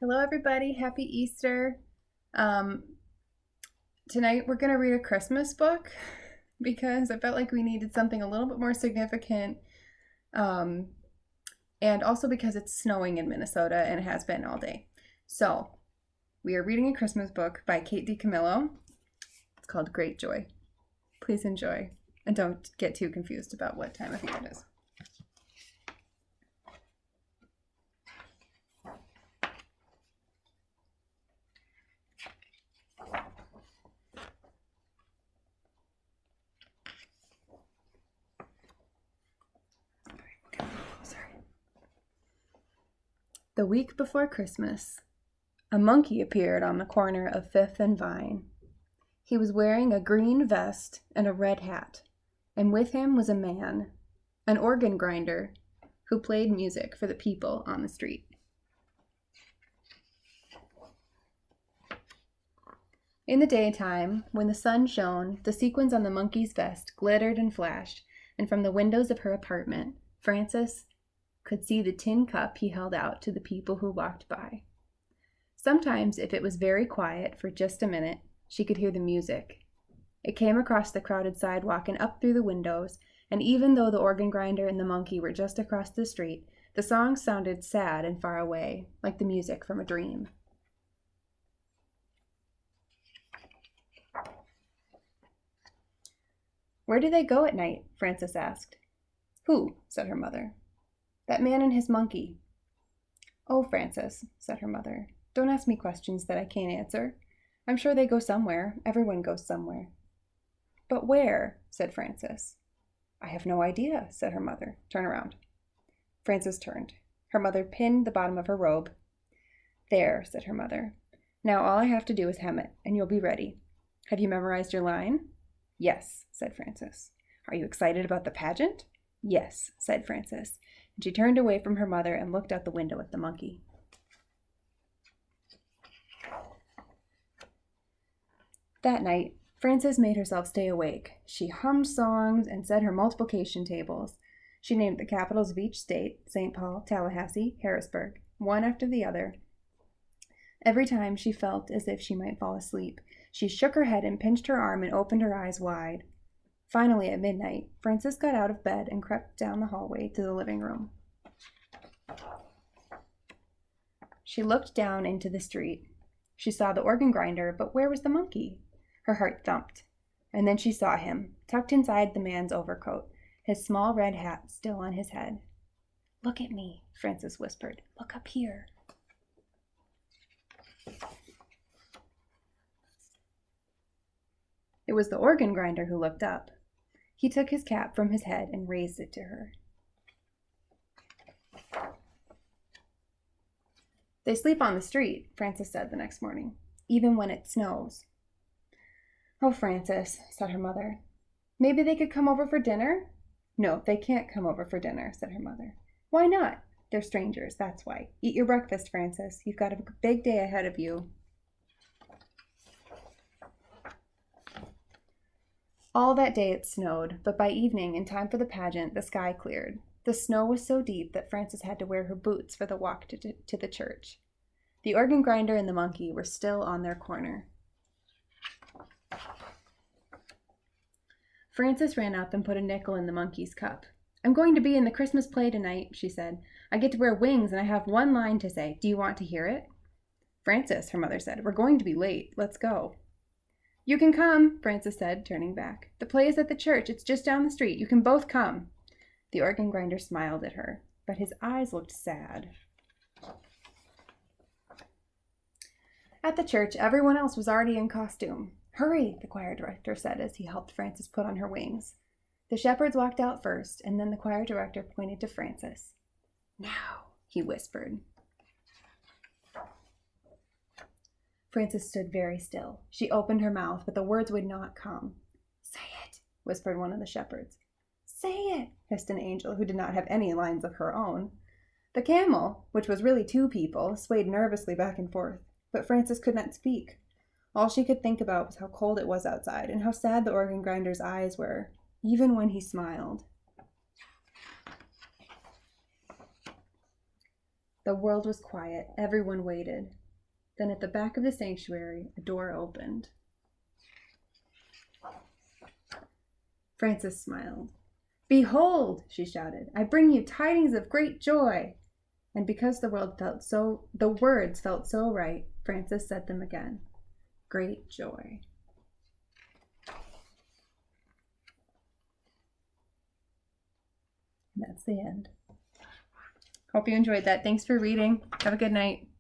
Hello, everybody. Happy Easter. Um, Tonight we're going to read a Christmas book because I felt like we needed something a little bit more significant. Um, and also because it's snowing in Minnesota and it has been all day. So we are reading a Christmas book by Kate DiCamillo. It's called Great Joy. Please enjoy and don't get too confused about what time of year it is. The week before Christmas, a monkey appeared on the corner of Fifth and Vine. He was wearing a green vest and a red hat, and with him was a man, an organ grinder, who played music for the people on the street. In the daytime, when the sun shone, the sequins on the monkey's vest glittered and flashed, and from the windows of her apartment, Frances could see the tin cup he held out to the people who walked by. Sometimes, if it was very quiet for just a minute, she could hear the music. It came across the crowded sidewalk and up through the windows, and even though the organ grinder and the monkey were just across the street, the song sounded sad and far away, like the music from a dream. "Where do they go at night?" Frances asked. "Who?" said her mother. "That man and his monkey." "Oh, Frances," said her mother, "don't ask me questions that I can't answer. I'm sure they go somewhere. Everyone goes somewhere." "But where?" said Frances. "I have no idea," said her mother. "Turn around." Frances turned. Her mother pinned the bottom of her robe. "There," said her mother. "Now all I have to do is hem it, and you'll be ready. Have you memorized your line?" "Yes," said Frances. "Are you excited about the pageant?" "Yes," said Frances, and she turned away from her mother and looked out the window at the monkey. That night, Frances made herself stay awake. She hummed songs and said her multiplication tables. She named the capitals of each state, St. Paul, Tallahassee, Harrisburg, one after the other. Every time she felt as if she might fall asleep, she shook her head and pinched her arm and opened her eyes wide. Finally, at midnight, Frances got out of bed and crept down the hallway to the living room. She looked down into the street. She saw the organ grinder, but where was the monkey? Her heart thumped. And then she saw him, tucked inside the man's overcoat, his small red hat still on his head. "Look at me," Frances whispered. "Look up here." It was the organ grinder who looked up. He took his cap from his head and raised it to her. "They sleep on the street," Frances said the next morning, "even when it snows." "Oh, Frances," said her mother, "maybe they could come over for dinner?" "No, they can't come over for dinner," said her mother. "Why not?" "They're strangers, that's why. Eat your breakfast, Frances. You've got a big day ahead of you." All that day it snowed, but by evening, in time for the pageant, the sky cleared. The snow was so deep that Frances had to wear her boots for the walk to the church. The organ grinder and the monkey were still on their corner. Frances ran up and put a nickel in the monkey's cup. "I'm going to be in the Christmas play tonight," she said. "I get to wear wings and I have one line to say. Do you want to hear it?" "Frances," her mother said, "we're going to be late. Let's go." "You can come," Frances said, turning back. "The play is at the church. It's just down the street. You can both come." The organ grinder smiled at her, but his eyes looked sad. At the church, everyone else was already in costume. "Hurry," the choir director said as he helped Frances put on her wings. The shepherds walked out first, and then the choir director pointed to Frances. "Now," he whispered. Frances stood very still. She opened her mouth, but the words would not come. "Say it," whispered one of the shepherds. "Say it," hissed an angel who did not have any lines of her own. The camel, which was really two people, swayed nervously back and forth, but Frances could not speak. All she could think about was how cold it was outside and how sad the organ grinder's eyes were, even when he smiled. The world was quiet. Everyone waited. Then at the back of the sanctuary, a door opened. Frances smiled. "Behold," she shouted, "I bring you tidings of great joy." And because the words felt so right, Frances said them again. Great joy. And that's the end. Hope you enjoyed that. Thanks for reading. Have a good night.